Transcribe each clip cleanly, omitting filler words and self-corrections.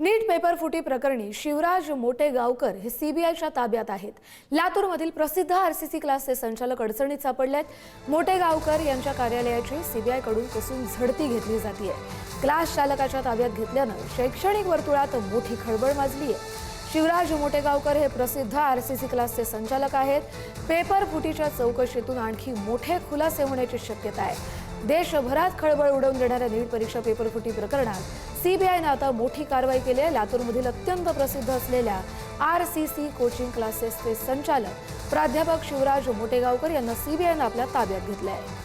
नीट paper फुटी प्रकरणी शिवराज मोटेगावकर हे सीबीआयच्या ताब्यात आहेत। लातूरमधील प्रसिद्ध आरसीसी क्लासचे संचालक अडचणीत सापडलेत। मोटेगावकर यांच्या कार्यालयाची सीबीआयकडून कसून झडती घेतली जाते। क्लास चालकाच्या ताब्यात घेतल्यानं शैक्षणिक वर्तुळात मोठी खळबळ माजली आहे। शिवराज मोटेगावकर हे प्रसिद्ध आरसीसी क्लासचे संचालक आहेत। पेपर फुटीच्या चौकशीतून आणखी मोठे खुलासे होण्याची शक्यता आहे। देशभरात खळबळ उडवून देणाऱ्या नीट परीक्षा पेपर फुटी प्रकरणात सीबीआयने आता मोठी कारवाई केली आहे। लातूरमधील अत्यंत प्रसिद्ध असलेल्या आरसीसी कोचिंग क्लासेसचे संचालक प्राध्यापक शिवराज मोटेगावकर यांना सीबीआयने आपल्या ताब्यात घेतले आहे।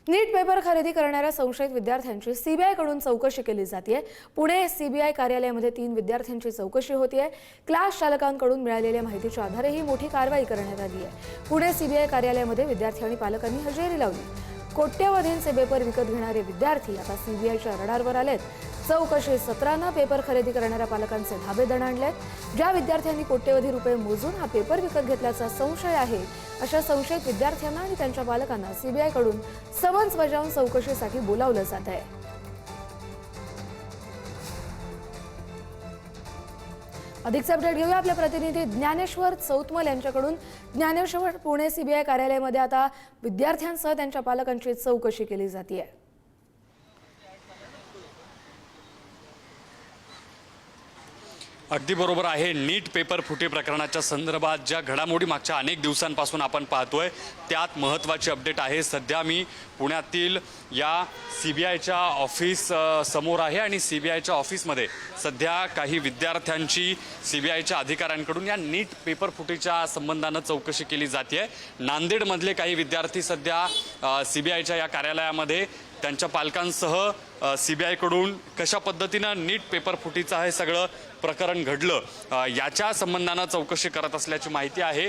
नीट पेपर खरेदी करणाऱ्या संशयित विद्यार्थ्यांची सीबीआयकडून चौकशी केली जाते। पुणे सीबीआय कार्यालयामध्ये 3 विद्यार्थ्यांची चौकशी होते। क्लास चालकांकडून मिळालेल्या माहितीच्या आधारे ही मोठी कारवाई करण्यात आली आहे। पुणे सीबीआय कार्यालयामध्ये विद्यार्थी आणि पालकांनी हजेरी लावली। कोट्यवधींचे पेपर विकत घेणारे विद्यार्थी आता सीबीआयच्या रडारवर आलेत। चौकशी सत्रानं पेपर खरेदी करणाऱ्या पालकांचे धाबे दणाणलेत। ज्या विद्यार्थ्यांनी कोट्यवधी रुपये मोजून हा पेपर विकत घेतल्याचा संशय आहे अशा संशयित विद्यार्थ्यांना आणि त्यांच्या पालकांना सीबीआयकडून समन्स बजावून चौकशीसाठी बोलावलं जात आहे। अधिकचे अपडेट घेऊया आपल्या प्रतिनिधी ज्ञानेश्वर चौतमल यांच्याकडून। ज्ञानेश्वर, पुणे सीबीआय कार्यालयामध्ये आता विद्यार्थ्यांसह त्यांच्या पालकांची चौकशी केली जाते। अगदी बरोबर आहे। नीट पेपर फुटी प्रकरणाच्या संदर्भात ज्या घडामोडी मागच्या अनेक दिवसांपासून आपण पाहतोय त्यात महत्त्वाची अपडेट आहे। सध्या मी पुण्यातील या सीबीआयच्या ऑफिस समोर आहे आणि सीबीआयच्या ऑफिसमध्ये सध्या काही विद्यार्थ्यांची सीबीआयच्या अधिकाऱ्यांकडून या नीट पेपर फुटीच्या संबंधानं चौकशी केली जाते। नांदेडमधले काही विद्यार्थी सध्या सीबीआयच्या या कार्यालयामध्ये त्यांच्या पालकांसह सीबीआयकडून कशा पद्धतीनं नीट पेपर फुटीचं हे सगळं प्रकरण घडलं याच्या संबंधानं चौकशी करत असल्याची माहिती आहे।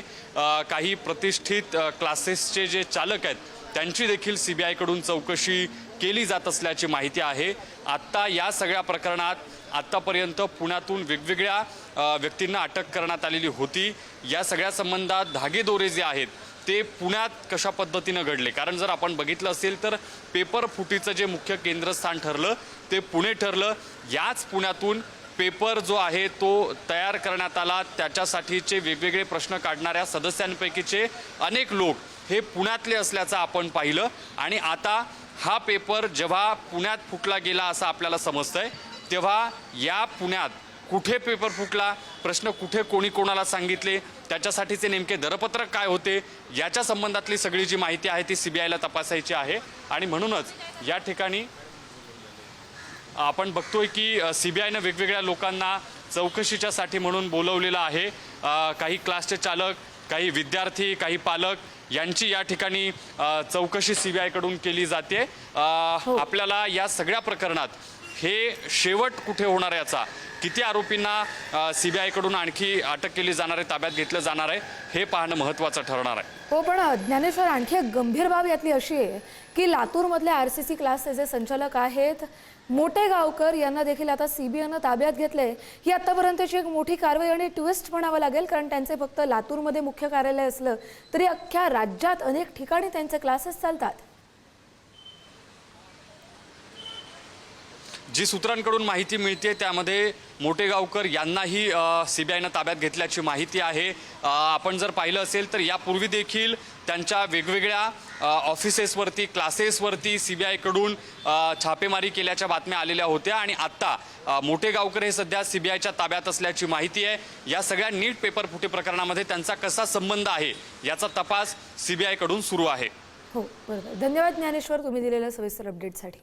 काही प्रतिष्ठित क्लासेसचे जे चालक आहेत त्यांची देखील सीबीआयकडून चौकशी केली जात असल्याची माहिती आहे। आत्ता या सगळ्या प्रकरणात आत्तापर्यंत पुण्यातून वेगवेगळ्या व्यक्तींना अटक करण्यात आलेली होती। या सगळ्या संबंधात धागेदोरे जे आहेत ते पुण्यात कशा पद्धतीनं घडले, कारण जर आपण बघितलं असेल तर पेपर फुटीचं जे मुख्य केंद्रस्थान ठरलं ते पुणे ठरलं। याच पुण्यातून पेपर जो आहे तो तयार करण्यात आला। त्याच्यासाठीचे वेगवेगळे प्रश्न काढणाऱ्या सदस्यांपैकीचे अनेक लोक हे पुण्यातले असल्याचं आपण पाहिलं आणि आता हा पेपर जेव्हा पुण्यात फुटला गेला असं आपल्याला समजतंय, तेव्हा या पुण्यात कुठे पेपर फुटला, प्रश्न कुठे कोणी कोणाला सांगितले, त्याच्यासाठीचे नेमके दरपत्रक काय होते याच्या संबंधातली सगळी जी माहिती आहे ती सीबीआयला तपासायची आहे। आणि म्हणूनच या ठिकाणी आपण बघतोय की सीबीआयनं वेगवेगळ्या लोकांना चौकशीच्यासाठी म्हणून बोलवलेलं आहे। काही क्लासचे चालक, काही विद्यार्थी, काही पालक यांची या ठिकाणी चौकशी सीबीआयकडून केली जाते। आपल्याला या सगळ्या प्रकरणात हे शेवट कुठे होणार याचा, किती आरोपींना सीबीआयकडून आणखी अटक केली जाणार आहे, ताब्यात घेतलं जाणार आहे, हे पाहणं महत्त्वाचं ठरणार आहे। हो, पण ज्ञानेश्वर, आणखी एक गंभीर बाब यातली अशी आहे की लातूरमधले आरसीसी क्लासचे जे संचालक आहेत मोटेगावकर यांना देखील आता सीबीआयनं ताब्यात घेतले। ही आतापर्यंतची एक मोठी कारवाई आणि ट्विस्ट म्हणावं लागेल, कारण त्यांचे फक्त लातूरमध्ये मुख्य कार्यालय असलं तरी अख्ख्या राज्यात अनेक ठिकाणी त्यांचे क्लासेस चालतात। जी सूत्रांकडून माहिती मिळते त्यामध्ये मोटेगावकर यांनाही सीबीआयनं ताब्यात घेतल्याची माहिती आहे। आपण जर पाहिलं असेल तर यापूर्वी देखील त्यांच्या वेगवेगळ्या ऑफिसेसवरती, क्लासेसवरती सीबीआयकडून छापेमारी केल्याच्या बातम्या आलेल्या होत्या आणि आत्ता मोटेगावकर हे सध्या सीबीआयच्या ताब्यात असल्याची माहिती आहे। या सगळ्या नीट पेपर फुटी प्रकरणामध्ये त्यांचा कसा संबंध आहे याचा तपास सीबीआयकडून सुरू आहे। हो, बरोबर। धन्यवाद ज्ञानेश्वर, तुम्ही दिलेल्या सविस्तर अपडेटसाठी।